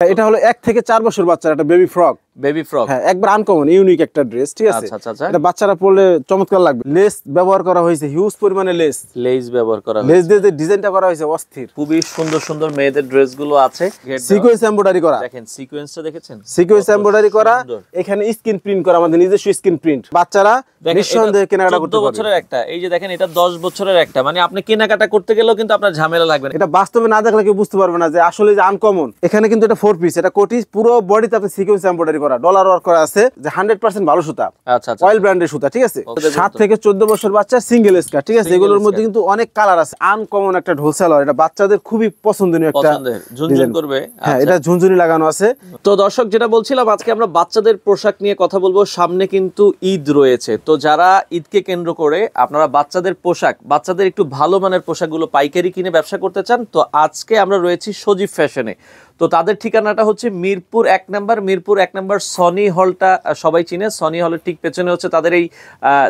এটা হলো 1 থেকে 4 বছর বাচ্চার একটা বেবি ফ্রক। হ্যাঁ, একবার আনকমন ইউনিক একটা ড্রেস, ঠিক আছে? এটা বাচ্চারা পরলে চমৎকার লাগবে। লেস ব্যবহার করা হয়েছে, হিউজ পরিমাণে লেস ব্যবহার করা হয়েছে। লেস দিয়ে যে ডিজাইনটা করা হয়েছে অস্থির। খুবই সুন্দর সুন্দর মেয়েদের ড্রেসগুলো আছে। সিকোয়েন্স এমব্রয়ডারি করা। দেখেন সিকোয়েন্সটা দেখেছেন? সিকোয়েন্স এমব্রয়ডারি করা, এখানে স্ক্রিন প্রিন্ট করা, আমাদের নিজস্ব স্ক্রিন প্রিন্ট। বাচ্চারা নিঃসন্দেহে কেনাকাটা করতে পারবে। 14 বছরের একটা, এই যে দেখেন এটা 10 বছরের একটা, মানে আপনি কেনাকাটা করতে গেলেও কিন্তু আপনার ঝামেলা লাগবে না। এটা বাস্তবে না দেখলে কেউ বুঝতে পারবে না যে আসলে যে আনকমন। এখানে কিন্তু এটা 4 পিস, এটা কোটি পুরো বডিতে আপনি সিকোয়েন্স এমব্রয়ডারি করা, ডলার ওয়ার্ক করা আছে, যে 100% ভালো সুতা। আচ্ছা, অয়েল ব্র্যান্ডের সুতা, ঠিক আছে? 7 থেকে 14 বছর বাচ্চা সিঙ্গেল স্কার্ট, ঠিক আছে? এগুলোর মধ্যে কিন্তু অনেক কালার আছে। আনকমন একটা ঢোল সালোয়ার, এটা বাচ্চাদের খুবই পছন্দনীয় একটা, ঝুনঝুন করবে। হ্যাঁ, এটা ঝুনঝুনি লাগানো আছে। তো দর্শক, যেটা বলছিলাম, আজকে আমরা বাচ্চাদের পোশাক নিয়ে কথা বলবো। সামনে কিন্তু ঈদ রয়েছে, তো যারা ঈদকে কেন্দ্র করে আপনারা বাচ্চাদের পোশাক, বাচ্চাদের একটু ভালো মানের পোশাকগুলো পাইকারি কিনে ব্যবসা করতে চান, তো আজকে আমরা রয়েছি সজীব ফ্যাশনে। তো তাদের ঠিকানাটা হচ্ছে মিরপুর 1 নম্বর সনি হলটা সবাই চিনে। সনি হলের ঠিক পেছনে হচ্ছে তাদের এই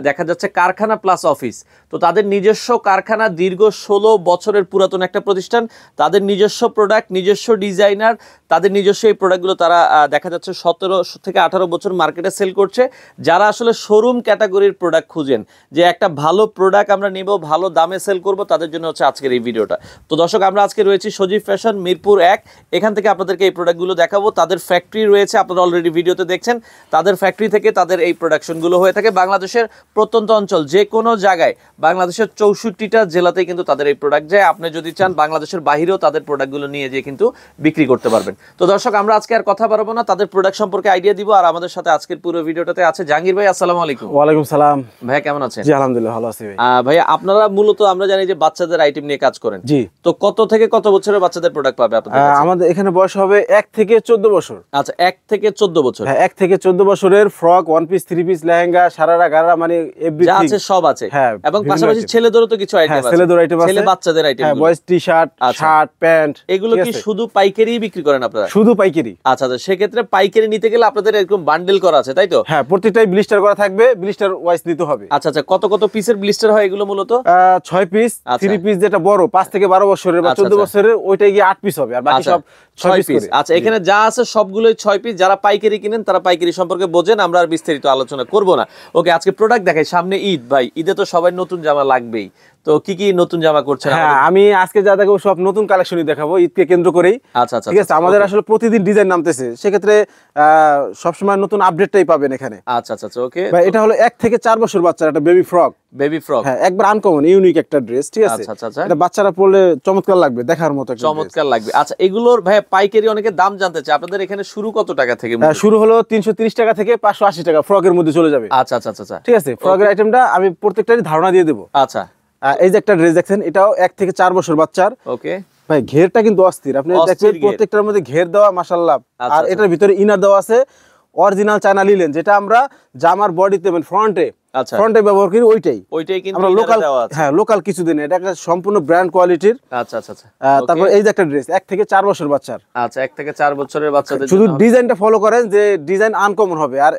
দেখা যাচ্ছে কারখানা প্লাস অফিস। তো তাদের নিজস্ব কারখানা, দীর্ঘ 16 বছরের পুরাতন একটা প্রতিষ্ঠান। তাদের নিজস্ব প্রোডাক্ট, নিজস্ব ডিজাইনার, তাদের নিজস্ব এই প্রোডাক্টগুলো তারা দেখা যাচ্ছে 17 থেকে 18 বছর মার্কেটে সেল করছে। যারা আসলে শোরুম ক্যাটাগরির প্রোডাক্ট খুঁজেন, যে একটা ভালো প্রোডাক্ট আমরা নেব, ভালো দামে সেল করব, তাদের জন্য হচ্ছে আজকের এই ভিডিওটা। তো দর্শক, আমরা আজকে রয়েছি সজীব ফ্যাশন মিরপুর 1। এখান থেকে আপনাদেরকে এই প্রোডাক্টগুলো দেখাবো। তাদের ফ্যাক্টরি রয়েছে, আপনারা অলরেডি ভিডিওতে দেখছেন। তাদের ফ্যাক্টরি থেকে তাদের এই প্রোডাকশনগুলো হয়ে থাকে বাংলাদেশের প্রত্যন্ত অঞ্চল, যে কোনো জায়গায়, বাংলাদেশের 64টা জেলাতেই কিন্তু তাদের এই প্রোডাক্ট যায়। আপনি যদি চান বাংলাদেশের বাইরেও তাদের প্রোডাক্টগুলো নিয়ে যেয়ে কিন্তু বিক্রি করতে পারবেন। তো দর্শক, আমরা আজকে আর কথা বাড়াবো না, তাদের প্রোডাক্ট সম্পর্কে আইডিয়া দিব। আর আমাদের সাথে আজকের পুরো ভিডিওটাতে আছে জাহাঙ্গীর ভাই। আসসালামু আলাইকুম। ওয়ালাইকুম সালাম। ভাই কেমন আছেন? জি আলহামদুলিল্লাহ ভালো আছি ভাই। ভাই, আপনারা মূলত আমরা জানি যে বাচ্চাদের আইটেম নিয়ে কাজ করেন। জি। তো কত থেকে কত বছরের বাচ্চাদের প্রোডাক্ট পাবে আপনাদের কাছে? আমাদের এখানে বয়স হবে 1 থেকে 14 বছর। আচ্ছা, 1 থেকে 14 বছর। হ্যাঁ, 1 থেকে 14 বছরের frock, one piece, 3 piece, lehenga, sharara, gharara, মানে এভরিথিং যা আছে সব আছে। হ্যাঁ, এবং পাশাপাশি ছেলেদেরও তো কিছু আইটেম আছে। ছেলেদের আইটেম আছে, ছেলে বাচ্চাদের আইটেম। হ্যাঁ, বয়েজ টি-শার্ট, শার্ট, প্যান্ট। এগুলো কি শুধু পাইকারি বিক্রি করেন আপনারা? শুধু পাইকারি। আচ্ছা আচ্ছা, সেক্ষেত্রে পাইকারি নিতে গেলে আপনাদের এরকম বান্ডেল করা আছে, তাই তো? হ্যাঁ, প্রত্যেকটাই ব্লিস্টার করা থাকবে, ব্লিস্টার ওয়াইজ নিতে হবে। আচ্ছা আচ্ছা, কত কত পিসের ব্লিস্টার হয় এগুলো মূলত? 6 পিস, 3 পিস যেটা বড় 5 থেকে 12 বছরের বা 14 বছরের, ওইটাই গিয়ে 8 পিস হবে, আর বাকি সব 6 পিস। আচ্ছা, এখানে যা আছে সবগুলোই 6 পিস। যারা পাইকারি কিনেন তারা পাইকারি সম্পর্কে বোঝেন, আমরা আর বিস্তারিত আলোচনা করব না। ওকে, আজকে প্রোডাক্ট দেখাই। সামনে ঈদ ভাই, ঈদে তো সবাই নতুন জামা লাগবেই। তো কি কি নতুন জামা করছেন? হ্যাঁ, আমি আজকে যা দেখাবো সব নতুন কালেকশনই দেখাবো, ঈদকে কেন্দ্র করেই। আচ্ছা আচ্ছা, ঠিক আছে? আমাদের আসলে প্রতিদিন ডিজাইন নামতেছে, সেক্ষেত্রে সবসময় নতুন আপডেটটাই পাবেন এখানে। আচ্ছা আচ্ছা, ওকে। এটা হলো 1 থেকে 4 বছর বাচ্চার একটা বেবি ফ্রক। হ্যাঁ, একবার আনকমন ইউনিক একটা ড্রেস, ঠিক আছে? আচ্ছা আচ্ছা, এটা বাচ্চারা পরলে চমৎকার লাগবে, দেখার মতো একটা চমৎকার লাগবে। আচ্ছা, এগুলোর ভাই পাইকারি অনেকে দাম জানতে চায়, আপনাদের এখানে শুরু কত টাকা থেকে? শুরু হলো 330 টাকা থেকে 580 টাকা, ফ্রকের মধ্যে চলে যাবে। আচ্ছা আচ্ছা আচ্ছা, ঠিক আছে। ফ্রকের আইটেমটা আমি প্রত্যেকটারই ধারণা দিয়ে দেবো। আচ্ছা, এই যে একটা ড্রেস দেখছেন, এটাও 1 থেকে 4 বছর বাচ্চার। ওকে ভাই, ঘেরটা কিন্তু অস্থির, আপনি দেখবেন প্রত্যেকটার মধ্যে ঘের দেওয়া, মাশাআল্লাহ। আর এটার ভিতরে ইনার দেওয়া আছে অরিজিনাল চায়না লিলেন, যেটা আমরা জামার বডিতে মানে ফ্রন্টে ব্যবহার করি, ওইটাই কিন্তু আমরা লোকাল। হ্যাঁ, লোকাল কিছু দিন, এটা একটা সম্পূর্ণ ব্র্যান্ড কোয়ালিটির। আচ্ছা আচ্ছা, তারপর এই যে একটা ড্রেস 1 থেকে 4 বছর বাচ্চার। আচ্ছা, 1 থেকে 4 বছরের বাচ্চাদের শুধু ডিজাইনটা ফলো করেন, যে ডিজাইন আনকমন হবে। আর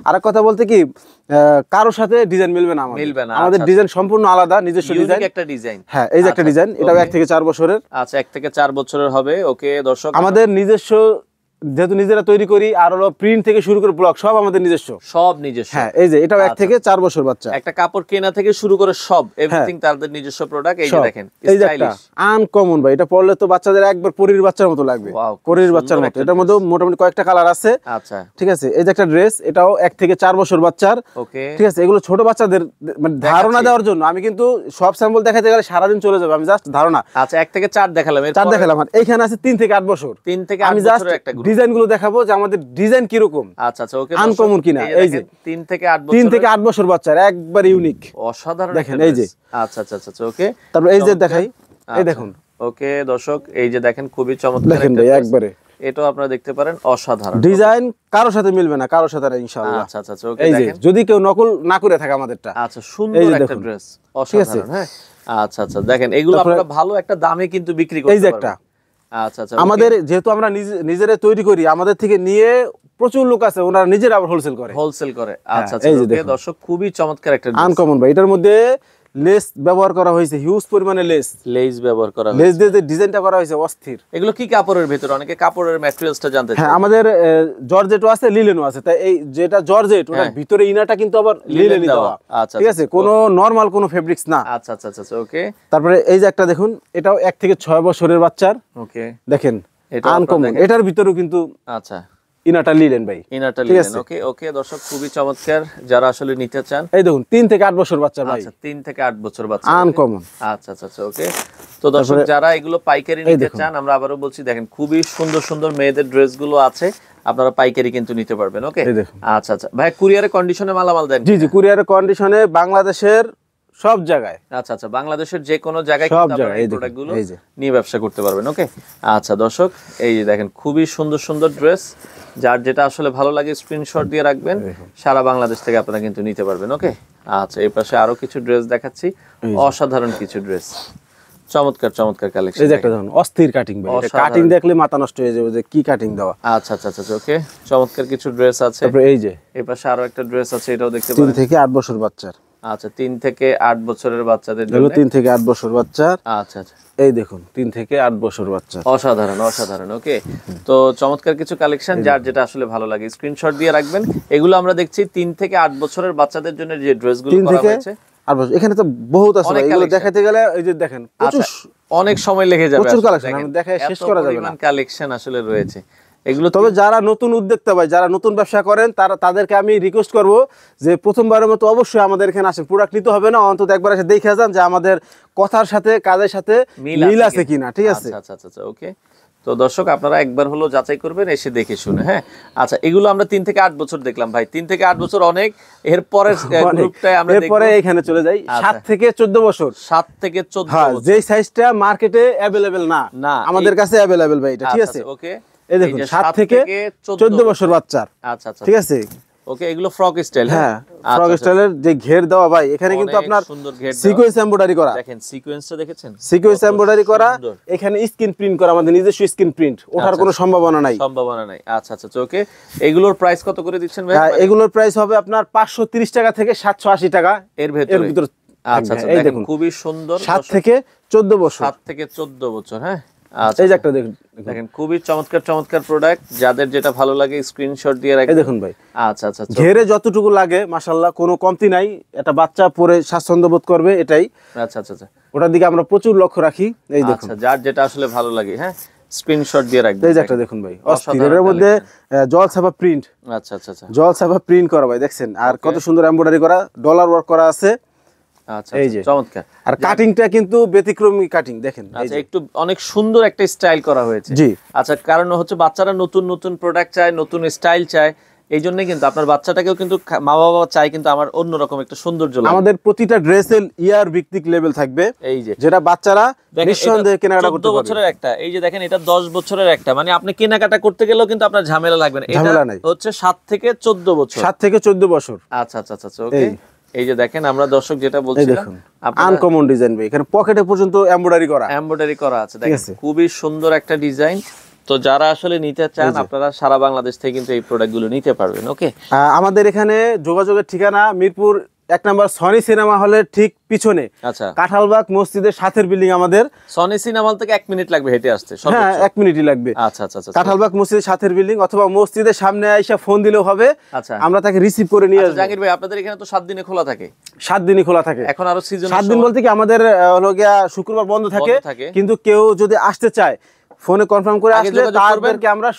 আরেক কথা বলতে কি, কারোর সাথে ডিজাইন মিলবে না আমাদের ডিজাইন সম্পূর্ণ আলাদা, নিজস্ব ডিজাইন, একটা ডিজাইন। হ্যাঁ, এই যে একটা ডিজাইন, এটাও 1 থেকে 4 বছরের। আচ্ছা, 1 থেকে 4 বছরের হবে। ওকে দর্শক, আমাদের নিজস্ব, যেহেতু নিজেরা তৈরি করি, আর হলো প্রিন্ট থেকে শুরু করে ব্লক সব আমাদের নিজস্ব। হ্যাঁ, এই যে এটাও 1 থেকে 4 বছর বাচ্চা। একটা কাপড় কেনা থেকে শুরু করে সব এভরিথিং তাদের নিজস্ব প্রোডাক্ট। এই যে দেখেন, এই যে একটা আনকমন ভাই, এটা পরলে তো বাচ্চাদের একবার পরীর বাচ্চার মতো লাগবে, পরীর বাচ্চার মতো। এটার মধ্যে মোটামুটি কয়েকটা কালার আছে। আচ্ছা, ঠিক আছে। এই যে একটা ড্রেস, এটাও 1 থেকে 4 বছর বাচ্চার। ওকে, ঠিক আছে। এগুলো ছোট বাচ্চাদের মানে ধারণা দেওয়ার জন্য, আমি কিন্তু সব স্যাম্পল দেখাতে গেলে সারাদিন চলে যাবে, আমি জাস্ট ধারণা। আচ্ছা, 1 থেকে 4 দেখালাম, 4 দেখালাম। আর এইখানে আছে 3 থেকে 8 বছর। 3 থেকে 8 বছরের একটা গ্রুপ। ডিজাইনগুলো দেখাবো যে আমাদের ডিজাইন কি রকম। আচ্ছা আচ্ছা, ওকে, আনকমন কিনা। এই যে 3 থেকে 8 বছর বাচ্চার, একবার ইউনিক, অসাধারণ দেখেন। এই যে আচ্ছা আচ্ছা আচ্ছা, ওকে। তারপর এই যে দেখাই, এই দেখুন। ওকে দর্শক, এই যে দেখেন, খুবই চমৎকার দেখেন ভাই, একবারে এটাও আপনারা দেখতে পারেন, অসাধারণ ডিজাইন। কারোর সাথে মিলবে না, কারোর সাথে না, ইনশাআল্লাহ। আচ্ছা আচ্ছা, ওকে, এই যে যদি কেউ নকল না করে থাকে আমাদেরটা। আচ্ছা, সুন্দর একটা ড্রেস, অসাধারণ। হ্যাঁ, আচ্ছা আচ্ছা, দেখেন এগুলো আপনারা ভালো একটা দামে কিন্তু বিক্রি করতে পারবেন। এই যে একটা, আচ্ছা আচ্ছা, আমাদের যেহেতু আমরা নিজেরা তৈরি করি, আমাদের থেকে নিয়ে প্রচুর লোক আছে, ওনারা নিজেরা আবার হোলসেল করে। আচ্ছা আচ্ছা, ওকে দর্শক, খুবই চমৎকার একটা আনকমন ভাই। এটার মধ্যে লেস ব্যবহার করা হয়েছে, হিউজ পরিমাণে লেস ব্যবহার করা লেস দিয়ে যে ডিজাইনটা করা হয়েছে অস্থির। এগুলো কি কাপড়ের ভিতরে? অনেকে কাপড়ের ম্যাটেরিয়ালসটা জানতে চায়। হ্যাঁ, আমাদের জর্জেটও আছে, লিলেনও আছে। তাই এই যেটা জর্জেট, ওটার ভিতরে ইনারটা কিন্তু আবার লিলেনই দেওয়া। আচ্ছা, ঠিক আছে, কোনো নরমাল কোনো ফেব্রিক্স না। আচ্ছা আচ্ছা আচ্ছা, ওকে। তারপরে এই যে একটা দেখুন, এটাও 1 থেকে 6 বছরের বাচ্চার। ওকে, দেখেন আনকমন, এটার ভিতরেও কিন্তু আচ্ছা ইনারটা লিলেন ভাই, ইনারটা লিলেন। ওকে ওকে দর্শক, খুবই চমৎকার। যারা আসলে নিতে চান, এই দেখুন 3 থেকে 8 বছর বাচ্চা ভাই। আচ্ছা, 3 থেকে 8 বছর বাচ্চা, আনকমন। আচ্ছা আচ্ছা আচ্ছা, ওকে। তো দর্শক যারা এগুলো পাইকারি নিতে চান, আমরা আবারও বলছি, দেখেন খুবই সুন্দর সুন্দর মেয়েদের ড্রেসগুলো আছে, আপনারা পাইকারি কিন্তু নিতে পারবেন। ওকে, আচ্ছা আচ্ছা ভাই, কুরিয়ারের কন্ডিশনে মালামাল দেন? জি জি, কুরিয়ারের কন্ডিশনে বাংলাদেশের সব জায়গায়। আচ্ছা আচ্ছা, বাংলাদেশের যে কোনো জায়গায় কিন্তু আপনারা এই প্রোডাক্টগুলো নিয়ে ব্যবসা করতে পারবেন। ওকে, আচ্ছা দর্শক, এই যে দেখেন খুবই সুন্দর সুন্দর ড্রেস, যার যেটা আসলে ভালো লাগে স্ক্রিনশট দিয়ে রাখবেন, সারা বাংলাদেশ থেকে আপনারা কিন্তু নিতে পারবেন। ওকে, আচ্ছা এই পাশে আরো কিছু ড্রেস দেখাচ্ছি, অসাধারণ কিছু ড্রেস, চমৎকার চমৎকার কালেকশন। এই যে একটা দেখুন অস্থির কাটিং ভাই, এটা কাটিং দেখলে মাথা নষ্ট হয়ে যাবে যে কি কাটিং দেওয়া। আচ্ছা আচ্ছা আচ্ছা, ওকে, চমৎকার কিছু ড্রেস আছে। তারপরে এই যে এই পাশে আরো একটা ড্রেস আছে, এটাও দেখতে পারেন, 3 থেকে 8 বছর বাচ্চার। আচ্ছা, 3 থেকে 8 বছরের বাচ্চাদের জন্য। 3 থেকে 8 বছর বাচ্চার। আচ্ছা আচ্ছা, এই দেখুন 3 থেকে 8 বছর বাচ্চা, অসাধারণ অসাধারণ। ওকে, তো চমৎকার কিছু কালেকশন, যার যেটা আসলে ভালো লাগে স্ক্রিনশট দিয়ে রাখবেন। এগুলো আমরা দেখছি 3 থেকে 8 বছরের বাচ্চাদের জন্য যে ড্রেসগুলো করা হয়েছে। আর এখানে তো বহুত আছে ভাই, এগুলো দেখাতে গেলে এই যে দেখেন প্রচুর, অনেক সময় লেগে যাবে, প্রচুর কালেকশন, আমি দেখায় শেষ করা যাবে না। কালেকশন আসলে রয়েছে এগুলো। তবে যারা নতুন উদ্যোক্তা ভাই, যারা নতুন ব্যবসা করেন, তাদেরকে আমি রিকোয়েস্ট করব যে প্রথমবারের মতো অবশ্যই আমাদের এখানে আসেন। প্রোডাক্ট নিতে হবে না, অন্তত একবার এসে দেখে যান যে আমাদের কথার সাথে কাজের সাথে মিল আছে কিনা। ঠিক আছে, আচ্ছা আচ্ছা আচ্ছা, ওকে। তো দর্শক আপনারা একবার হলো যাচাই করবেন, এসে দেখে শুনে। হ্যাঁ, আচ্ছা, এগুলো আমরা 3 থেকে 8 বছর দেখলাম ভাই, 3 থেকে 8 বছর অনেক। এরপরে গ্রুপটায় আমরা দেখব, এরপরে এখানে চলে যাই 7 থেকে 14 বছর। 7 থেকে 14 হ্যাঁ, বছর, যে সাইজটা মার্কেটে अवेलेबल না আমাদের কাছে अवेलेबल ভাই, এটা ঠিক আছে। ওকে, এই দেখুন 7 থেকে 14 বছর বাচ্চার। আচ্ছা আচ্ছা, ঠিক আছে, ওকে। এগুলো ফ্রক স্টাইল। হ্যাঁ, ফ্রক স্টাইলের যে ঘের দেওয়া ভাই, এখানে কিন্তু আপনার সিকোয়েন্স এমব্রয়ডারি করা। দেখেন সিকোয়েন্সটা দেখেছেন, সিকোয়েন্স এমব্রয়ডারি করা, এখানে স্ক্রিন প্রিন্ট করা, আমাদের নিজস্ব স্ক্রিন প্রিন্ট, ওঠার কোনো সম্ভাবনা নাই। আচ্ছা আচ্ছা, ওকে। এগুলোর প্রাইস কত করে দিচ্ছেন ভাই? এগুলোর প্রাইস হবে আপনার 530 টাকা থেকে 780 টাকা এর ভিতর। আচ্ছা আচ্ছা, এই দেখুন খুবই সুন্দর, 7 থেকে 14 বছর। 7 থেকে 14 বছর। হ্যাঁ, এই যে একটা দেখেন খুবই চমৎকার চমৎকার প্রোডাক্ট, যাদের যেটা ভালো লাগে স্ক্রিনশট দিয়ে রাখবেন। দেখুন ভাই, আচ্ছা আচ্ছা, ঘেরে যতটুকু লাগে মাশাআল্লাহ কোনো কমতি নাই, এটা বাচ্চা পরে স্বাচ্ছন্দ্য বোধ করবে, এটাই। আচ্ছা আচ্ছা আচ্ছা, ওটার দিকে আমরা প্রচুর লক্ষ্য রাখি। এই দেখুন, আচ্ছা, যার যেটা আসলে ভালো লাগে, হ্যাঁ, স্ক্রিনশট দিয়ে রাখবেন। এই যে একটা দেখুন ভাই, অস্থিরের মধ্যে জল ছাপা প্রিন্ট। আচ্ছা আচ্ছা আচ্ছা, জল ছাপা প্রিন্ট করা ভাই, দেখছেন, আর কত সুন্দর এমব্রয়ডারি করা, ডলার ওয়ার্ক করা আছে। আচ্ছা, এই যে চমৎকার, আর কাটিংটা কিন্তু ব্যতিক্রমী কাটিং, দেখেন। আচ্ছা, একটু অনেক সুন্দর একটা স্টাইল করা হয়েছে। জি, আচ্ছা, কারণ হচ্ছে বাচ্চারা নতুন নতুন প্রোডাক্ট চায়, নতুন স্টাইল চায়, এই জন্যই কিন্তু আপনার বাচ্চাটাকেও কিন্তু মা বাবা চায় কিন্তু আমার অন্যরকম একটা সৌন্দর্য লাগে। আমাদের প্রতিটা ড্রেসের ইয়ার ভিত্তিক লেভেল থাকবে, এই যে যেটা বাচ্চারা নিঃসন্দেহে কেনাকাটা করতে পারবে। 14 বছরের একটা, এই যে দেখেন এটা 10 বছরের একটা, মানে আপনি কেনাকাটা করতে গেলেও কিন্তু আপনার ঝামেলা লাগবে না। এটা হচ্ছে 7 থেকে 14 বছর। 7 থেকে 14 বছর। আচ্ছা আচ্ছা আচ্ছা, ওকে। এই যে দেখেন আমরা দর্শক যেটা বলছিলাম, আনকমন ডিজাইন ভাই, এখানে পকেটে পর্যন্ত এমব্রয়ডারি করা আছে। দেখেন খুবই সুন্দর একটা ডিজাইন। তো যারা আসলে নিতে চান, আপনারা সারা বাংলাদেশ থেকে কিন্তু এই প্রোডাক্টগুলো নিতে পারবেন। ওকে, আমাদের এখানে যোগাযোগের ঠিকানা মিরপুর 1 নম্বর সনি সিনেমা হলের ঠিক পিছনে। আচ্ছা, কাঁঠালবাগ মসজিদের সাথের বিল্ডিং আমাদের। সনি সিনেমা হল থেকে 1 মিনিট লাগবে হেঁটে আসতে। হ্যাঁ, 1 মিনিটই লাগবে। আচ্ছা আচ্ছা আচ্ছা, কাঁঠালবাগ মসজিদের সাথের বিল্ডিং, অথবা মসজিদের সামনে আইসা ফোন দিলেও হবে। আচ্ছা, আমরা তাকে রিসিভ করে নিয়ে আসব। জাকির ভাই, আপনাদের এখানে তো 7 দিনে খোলা থাকে? 7 দিনই খোলা থাকে। এখন আরো সিজন 7 দিন বলতে কি, আমাদের হলো গিয়া শুক্রবার বন্ধ থাকে, কিন্তু কেউ যদি আসতে চায় ফোনে কনফার্ম করে আসলে তাদেরকে আমরা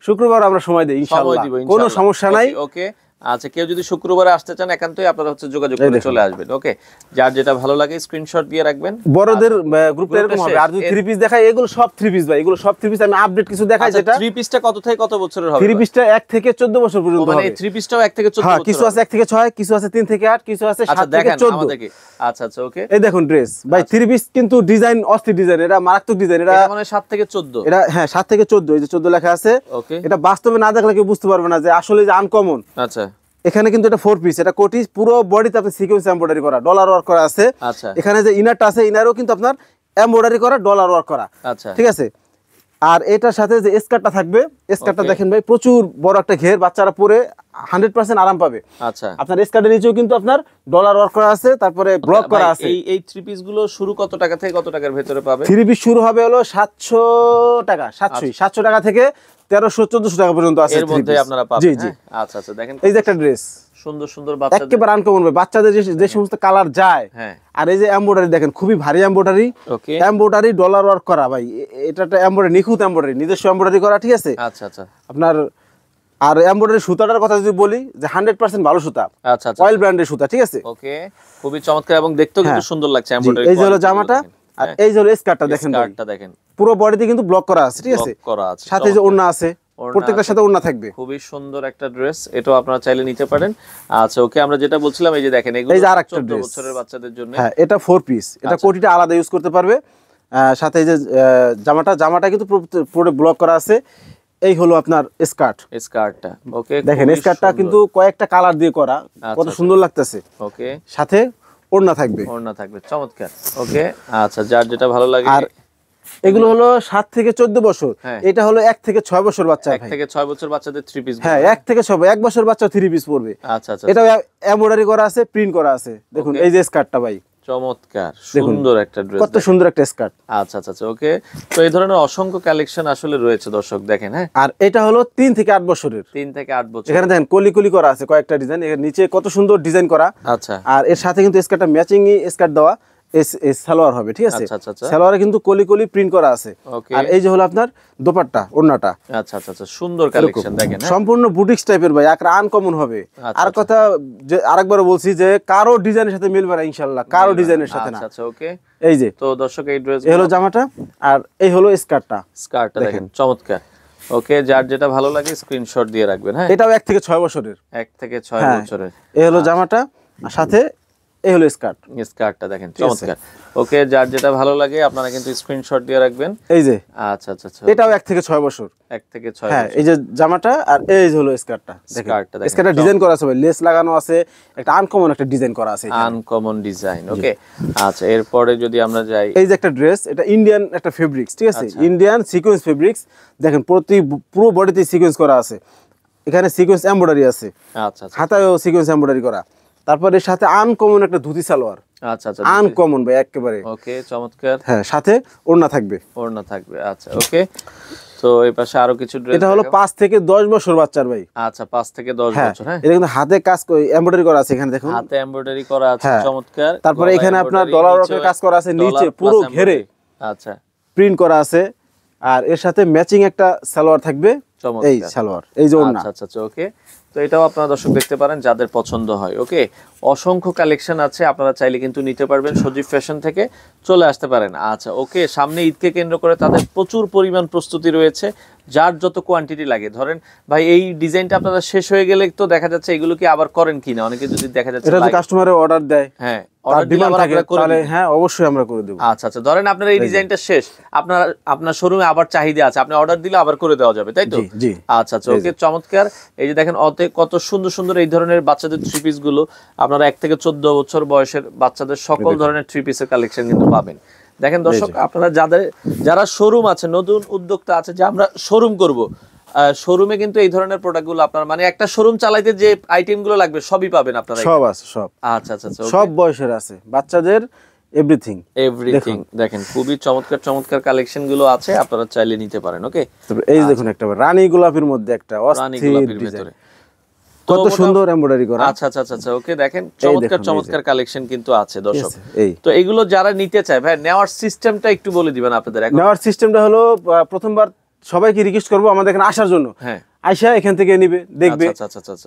শুক্রবার আমরা সময় দেই ইনশাআল্লাহ, কোনো সমস্যা নাই। ওকে, আচ্ছা, কেউ যদি শুক্রবারে আসতে চান একান্তই আপনারা হচ্ছে যোগাযোগ করে চলে আসবেন। ওকে, যার যেটা ভালো লাগে স্ক্রিনশট দিয়ে রাখবেন। বড়দের গ্রুপটা এরকম হবে। আর যদি 3 পিস দেখাই, এগুলো সব 3 পিস ভাই, এগুলো সব 3 পিস আমি আপডেট কিছু দেখাই। যেটা 3 পিসটা কত থেকে কত বছরের হবে? 3 পিসটা 1 থেকে 14 বছর পর্যন্ত হবে। মানে 3 পিসটাও 1 থেকে 14 বছর। হ্যাঁ, কিছু আছে 1 থেকে 6, কিছু আছে 3 থেকে 8, কিছু আছে 7 থেকে 14। আচ্ছা আচ্ছা, ওকে। এই দেখুন ড্রেস ভাই, 3 পিস কিন্তু ডিজাইন অস্থির ডিজাইন, এটা মারাত্মক ডিজাইন। এটা মানে 7 থেকে 14। এটা হ্যাঁ 7 থেকে 14, এই যে 14 লেখা আছে। ওকে, এটা বাস্তবে না দেখলে কেউ বুঝতে পারবে না যে আসলে যে আনকমন। আচ্ছা, এখানে কিন্তু এটা 4 পিস, এটা কোটি পুরো বডিতে আপনি সিকোয়েন্স এমব্রয়ডারি করা, ডলার ওয়ার্ক করা আছে। আচ্ছা, এখানে যে ইনারটা আছে, ইনারও কিন্তু আপনার এমব্রয়ডারি করা, ডলার ওয়ার্ক করা। আচ্ছা, ঠিক আছে। আর এটার সাথে যে স্কার্টটা থাকবে, স্কার্টটা দেখেন ভাই প্রচুর বড় একটা ঘের, বাচ্চারা পরে 100% আরাম পাবে। আচ্ছা, আপনার স্কার্টের নিচেও কিন্তু আপনার ডলার ওয়ার্ক করা আছে, তারপরে ব্লক করা আছে। এই থ্রি পিস গুলো শুরু কত টাকা থেকে কত টাকার ভেতরে পাবে? থ্রি পিস শুরু হবে হলো 700 টাকা, 700 টাকা থেকে 1300-1400 টাকা পর্যন্ত আছে, এর মধ্যে আপনারা পাবেন। জি জি। আচ্ছা আচ্ছা, দেখেন এই যে একটা ড্রেস সুন্দর সুন্দর বাচ্চাদের, একেবারে আনকমন ভাবে বাচ্চাদের যে সমস্ত কালার যায়। হ্যাঁ, আর এই যে এমব্রয়ডারি দেখেন, খুবই ভারী এমব্রয়ডারি, ওকে, এমব্রয়ডারি ডলার ওয়ার্ক করা ভাই, এটা একটা এমব্রয়ডারি, নিখুঁত এমব্রয়ডারি, নিজস্ব এমব্রয়ডারি করা, ঠিক আছে? আচ্ছা আচ্ছা। আপনার আর এমব্রয়ডারি সুতাটার কথা যদি বলি, যে 100% ভালো সুতা, আচ্ছা আচ্ছা, অয়েল ব্র্যান্ডের সুতা, ঠিক আছে? ওকে, খুবই চমৎকার এবং দেখতেও কিন্তু সুন্দর লাগছে এমব্রয়ডারি। এই যে হলো জামাটা, আর এই যে হলো স্কার্টটা দেখেন ভাই, স্কার্টটা দেখেন পুরো বডিতে কিন্তু ব্লক করা আছে, ঠিক আছে? করা আছে, সাথে যে ওড়না আছে, প্রত্যেকটার সাথে ওড়না থাকবে। খুবই সুন্দর একটা ড্রেস, এটাও আপনারা চাইলে নিতে পারেন। আচ্ছা, ওকে, আমরা যেটা বলছিলাম, এই যে দেখেন এগুলো এই যে আরেকটা 14 ড্রেস বছরের বাচ্চাদের জন্য। হ্যাঁ, এটা 4 পিস, এটা কোটিটা আলাদা ইউজ করতে পারবে। সাথে এই যে জামাটা কিন্তু পুরো ব্লক করা আছে। এই হলো আপনার স্কার্টটা, ওকে, দেখেন স্কার্টটা কিন্তু কয়েকটা কালার দিয়ে করা, কত সুন্দর লাগতেছে। ওকে, সাথে ওড়না থাকবে, চমৎকার। ওকে, আচ্ছা, যার যেটা ভালো লাগে। আর এগুলো হলো 7 থেকে 14 বছর, এটা হলো 1 থেকে 6 বছর বাচ্চা, 1 থেকে 6 বছর বাচ্চাদের থ্রি পিস। হ্যাঁ, 1 থেকে 6, 1 বছর বাচ্চা থ্রি পিস পরবে। আচ্ছা আচ্ছা, এটা এমব্রয়ডারি করা আছে, প্রিন্ট করা আছে, দেখুন এই যে স্কার্টটা ভাই, চমৎকার সুন্দর একটা ড্রেস, কত সুন্দর একটা স্কার্ট। আচ্ছা আচ্ছা, ওকে। তো এই ধরনের অসংখ্য কালেকশন আসলে রয়েছে দর্শক, দেখেন। হ্যাঁ, আর এটা হলো 3 থেকে 8 বছরের, 3 থেকে 8 বছর। এখানে দেখেন কলি করা আছে কয়েকটা ডিজাইন, এর নিচে কত সুন্দর ডিজাইন করা। আচ্ছা, আর এর সাথে কিন্তু স্কার্টটা ম্যাচিং স্কার্ট দেওয়া, সালোয়ার হবে, ঠিক আছে? আচ্ছা আচ্ছা, সালোয়ারে কিন্তু কলি প্রিন্ট করা আছে। আর এই যে হলো আপনার দোপাট্টা, ওড়নাটা। আচ্ছা আচ্ছা, সুন্দর কালেকশন, দেখেন সম্পূর্ণ বুটিক্স টাইপের ভাই, একটা আনকমন হবে। আর কথা যে আরেকবার বলছি যে কারো ডিজাইনের সাথে মিলবে না ইনশাআল্লাহ, কারো ডিজাইনের সাথে না। আচ্ছা, ওকে। এই যে তো দর্শক, এই ড্রেস, এই হলো জামাটা, আর এই হলো স্কার্টটা দেখেন, চমৎকার। ওকে, যার যেটা ভালো লাগে স্ক্রিনশট দিয়ে রাখবেন। হ্যাঁ, এটাও 1 থেকে 6 বছরের, 1 থেকে 6 বছরের। এই হলো জামাটা, আর সাথে এই হলো স্কার্টটা দেখেন, চমৎকার। ওকে, যার যেটা ভালো লাগে আপনারা কিন্তু স্ক্রিনশট দিয়ে রাখবেন। এই যে আচ্ছা আচ্ছা, এটাও 1 থেকে 6 বছর, 1 থেকে 6 হ্যাঁ। বছর। এই যে জামাটা, আর এই যে হলো স্কার্টটা, স্কার্টটা ডিজাইন করা আছে ভাই, লেস লাগানো আছে, একটা আনকমন একটা ডিজাইন করা আছে, আনকমন ডিজাইন। ওকে, আচ্ছা, এরপরে যদি আমরা যাই, এই যে একটা ড্রেস, এটা ইন্ডিয়ান একটা ফেব্রিক্স, ঠিক আছে? ইন্ডিয়ান সিকোয়েন্স ফেব্রিক্স, দেখেন পুরো বডিতে সিকোয়েন্স করা আছে, এখানে সিকোয়েন্স এমব্রয়ডারি আছে। আচ্ছা, হাতায়ও সিকোয়েন্স এমব্রয়ডারি করা। তারপর এর সাথে আনকমন একটা ধুতি সালোয়ার, আচ্ছা আচ্ছা, আনকমন ভাই একেবারে। ওকে, চমৎকার। হ্যাঁ, সাথে ওড়না থাকবে, আচ্ছা, ওকে। তো এই পাশে আরো কিছু ড্রেস, এটা হলো 5 থেকে 10 বছর বাচ্চার ভাই। আচ্ছা, 5 থেকে 10 বছর। হ্যাঁ, এটা কিন্তু হাতে কাজ এমব্রয়ডারি করা আছে, এখানে দেখুন হাতে এমব্রয়ডারি করা আছে, চমৎকার। তারপরে এখানে আপনার ডলার ওয়ার্কের কাজ করা আছে, নিচে পুরো ঘেরে আচ্ছা প্রিন্ট করা আছে। আর এর সাথে ম্যাচিং একটা সালোয়ার থাকবে, এই সালোয়ার, এই যে ওড়না। আচ্ছা আচ্ছা, ওকে। তো এটাও আপনারা দর্শক দেখতে পারেন, যাদের পছন্দ হয়। ওকে, অসংখ্য কালেকশন আছে, আপনারা চাইলে কিন্তু নিতে পারবেন, সজীব ফ্যাশন থেকে চলে আসতে পারেন। আচ্ছা, ওকে, সামনে ঈদকে কেন্দ্র করে তাদের প্রচুর পরিমাণ প্রস্তুতি রয়েছে, যার যত কোয়ান্টিটি লাগে। ধরেন ভাই, এই ডিজাইনটা আপনারা শেষ হয়ে গেলে তো দেখা যাচ্ছে এগুলো কি আবার করেন কিনা, অনেকে যদি দেখা যাচ্ছে এটা যদি কাস্টমারে অর্ডার দেয়, হ্যাঁ, অর্ডার ডিমান্ড থাকে, তাহলে হ্যাঁ অবশ্যই আমরা করে দেব। আচ্ছা আচ্ছা, ধরেন আপনার এই ডিজাইনটা শেষ, আপনার শোরুমে আবার চাহিদা আছে, আপনি অর্ডার দিলে আবার করে দেওয়া যাবে, তাই তো? জি। আচ্ছা আচ্ছা, ওকে, চমৎকার। এই যে দেখেন কত সুন্দর সুন্দর এই ধরনের বাচ্চাদের থ্রি পিস গুলো, আপনারা 1 থেকে 14 বছর বয়সের বাচ্চাদের সকল ধরনের থ্রি পিসের কালেকশন কিন্তু পাবেন। দেখেন দর্শক, আপনারা যারা শোরুম আছে, নতুন উদ্যোক্তা আছে যে আমরা শোরুম করব, শোরুমে কিন্তু এই ধরনের প্রোডাক্টগুলো আপনার মানে একটা শোরুম চালাইতে যে আইটেমগুলো লাগবে সবই পাবেন আপনারা। সব আছে, সব। আচ্ছা আচ্ছা, সব বয়সের আছে, বাচ্চাদের এভরিথিং। দেখেন, খুবই চমৎকার কালেকশন গুলো আছে, আপনারা চাইলে নিতে পারেন। ওকে, এই দেখুন একটা রানী গোলাপের মধ্যে একটা অস্থির ডিজাইন, কত সুন্দর এমব্রয়ডারি করা। আচ্ছা আচ্ছা আচ্ছা, ওকে, দেখেন চমৎকার কালেকশন কিন্তু আছে দর্শক। এই তো এগুলো যারা নিতে চায় ভাই, নেওয়ার সিস্টেমটা একটু বলে দিবেন আপনাদের। নেওয়ার সিস্টেমটা হলো, প্রথমবার সবাইকে রিকোয়েস্ট করবো আমাদের এখানে আসার জন্য। হ্যাঁ, আইসা এখান থেকে নিবে, দেখবে।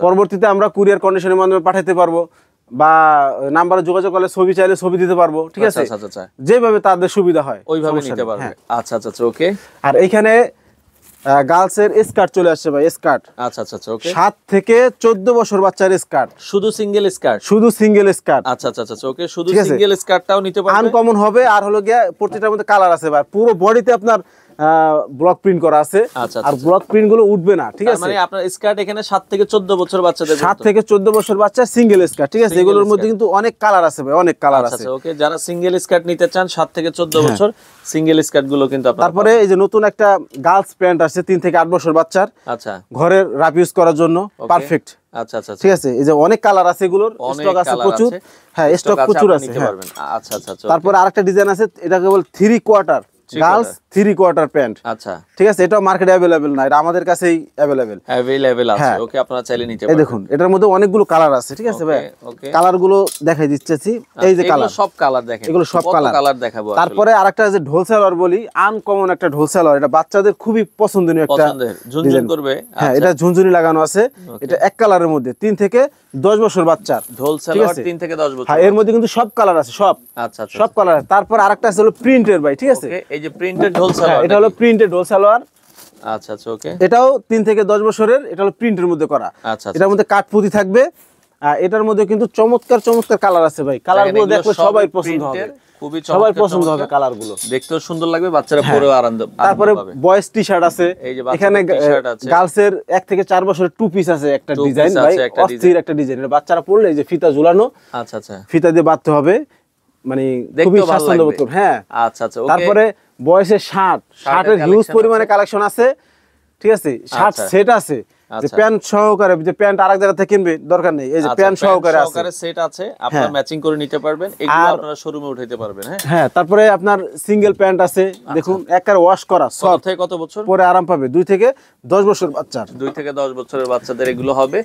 পরবর্তীতে আমরা কুরিয়ার কন্ডিশনের মাধ্যমে পাঠাতে পারবো, বা নাম্বারে যোগাযোগ করলে ছবি চাইলে ছবি দিতে পারবো, ঠিক আছে? যেভাবে তাদের সুবিধা হয় ওইভাবে নিতে পারবে। আচ্ছা আচ্ছা, ওকে। আর এইখানে গার্লসের স্কার্ট চলে আসছে ভাই, স্কার্ট। আচ্ছা আচ্ছা, ওকে। 7 থেকে 14 বছর বাচ্চার স্কার্ট, শুধু সিঙ্গেল স্কার্ট। আচ্ছা আচ্ছা আচ্ছা, ওকে, শুধু সিঙ্গেল স্কার্টটাও নিতে পারবে, আনকমন হবে। আর হলো গিয়া প্রত্যেকটার মধ্যে কালার আছে, ভাই পুরো বডিতে আপনার ব্লক প্রিন্ট করা আছে, আর ব্লক প্রিন্ট গুলো উঠবে না, ঠিক আছে? মানে আপনার স্কার্ট এখানে 7 থেকে 14 বছর বাচ্চাদের, 7 থেকে 14 বছর বাচ্চা সিঙ্গেল স্কার্ট, ঠিক আছে? এগুলোর মধ্যে কিন্তু অনেক কালার আছে ভাই, অনেক কালার আছে। ওকে, যারা সিঙ্গেল স্কার্ট নিতে চান 7 থেকে 14 বছর, সিঙ্গেল স্কার্ট গুলো কিন্তু আপনারা। তারপরে এই যে নতুন একটা গার্লস প্যান্ট আছে 3 থেকে 8 বছর বাচ্চার, আচ্ছা, ঘরের রাফ ইউজ করার জন্য পারফেক্ট। আচ্ছা আচ্ছা, ঠিক আছে? এই যে অনেক কালার আছে, এগুলোর স্টক আছে প্রচুর। হ্যাঁ, স্টক প্রচুর আছে। আচ্ছা আচ্ছা। তারপরে আরেকটা ডিজাইন আছে, এটা কেবল 3 কোয়ার্টার গার্লস 3 কোয়ার্টার প্যান্ট। আচ্ছা, ঠিক আছে? এটাও মার্কেটে अवेलेबल না, এটা আমাদের কাছেই अवेलेबल আছে। ওকে, আপনারা চাইলে নিতে পারেন। এই দেখুন, এটার মধ্যে অনেকগুলো কালার আছে, ঠিক আছে ভাই? কালার গুলো দেখাই দিচ্ছি, এই যে কালার, সব কালার দেখেন, এগুলো সব কালার দেখাবো। তারপরে আরেকটা যে ঢোল সালোয়ার বলি, আনকমন একটা ঢোল সালোয়ার, এটা বাচ্চাদের খুবই পছন্দনীয় একটা, ঝুনঝুন করবে। হ্যাঁ, এটা ঝুনঝুনি লাগানো আছে, এটা এক কালারের মধ্যে 3 থেকে 10 বছর বাচ্চার ঢোল সালোয়ার, 3 থেকে 10 বছর। হ্যাঁ, এর মধ্যে কিন্তু সব কালার আছে, সব। আচ্ছা আচ্ছা, সব কালার আছে। তারপর আরেকটা আছে হলো প্রিন্টের ভাই, ঠিক আছে? এই যে প্রিন্টেড ঢোল সালোয়ার, এটা হলো প্রিন্টেড ঢোল সালোয়ার। আচ্ছা আচ্ছা, ওকে। এটাও 3 থেকে 10 বছরের, এটা হলো প্রিন্টের মধ্যে করা। আচ্ছা, এটার মধ্যে কাঠপুতি থাকবে, এটার মধ্যে কিন্তু চমৎকার চমৎকার কালার আছে ভাই, কালারগুলো দেখলে সবাই পছন্দ হবে, খুবই সবাই পছন্দ হবে কালারগুলো, দেখতেও সুন্দর লাগবে, বাচ্চারা পরেও আরাম। তারপরে বয়েজ টি শার্ট আছে, এখানে গার্লসের 1 থেকে 4 বছরের 2 পিস আছে, একটা ডিজাইন ভাই, অস্থির একটা ডিজাইন। এটা বাচ্চারা পরলে এই যে ফিতা ঝুলানো, আচ্ছা আচ্ছা, ফিতা দিয়ে বাঁধতে হবে, মানে খুবই স্বাচ্ছন্দ্য বোধ করবে। হ্যাঁ, আচ্ছা আচ্ছা। তারপরে বয়েসের শার্টের হিউজ পরিমাণে কালেকশন আছে, ঠিক আছে? শার্ট সেট আছে, যে প্যান্ট সহকারে, যে প্যান্ট আরেক জায়গা থেকে কিনবে দরকার নেই, এই যে প্যান্ট সহকারে সেট আছে, আপনারা ম্যাচিং করে নিতে পারবেন, এগুলো আপনারা শোরুমে উঠাইতে পারবেন। হ্যাঁ, তারপরে আপনার সিঙ্গেল প্যান্ট আছে, দেখুন একবারে ওয়াশ করা, সব থেকে কত বছর পরে আরাম পাবে, 2 থেকে 10 বছর বাচ্চার, 2 থেকে 10 বছরের বাচ্চাদের এগুলো হবে।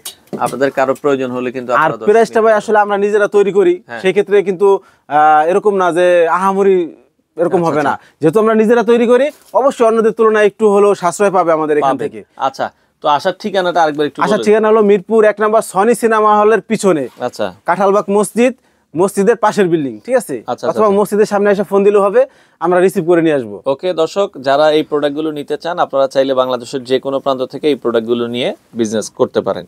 আপনাদের কারো প্রয়োজন হলে কিন্তু আর প্রাইসটা ভাই আসলে আমরা নিজেরা তৈরি করি, সেই ক্ষেত্রে কিন্তু এরকম না যে আহামরি এরকম হবে না, যেহেতু আমরা নিজেরা তৈরি করি, অবশ্যই অন্যদের তুলনায় একটু হলেও সাশ্রয় পাবে আমাদের এখান থেকে। আচ্ছা, তো আসার ঠিকানাটা আরেকবার একটু বলুন। আসার ঠিকানা হলো মিরপুর 1 নম্বর সনি সিনেমা হলের পিছনে, আচ্ছা, কাঁঠালবাগ মসজিদের পাশের বিল্ডিং, ঠিক আছে? অথবা মসজিদের সামনে এসে ফোন দিলেও হবে, আমরা রিসিভ করে নিয়ে আসবো। ওকে দর্শক, যারা এই প্রোডাক্টগুলো নিতে চান, আপনারা চাইলে বাংলাদেশের যে কোনো প্রান্ত থেকে এই প্রোডাক্টগুলো নিয়ে বিজনেস করতে পারেন।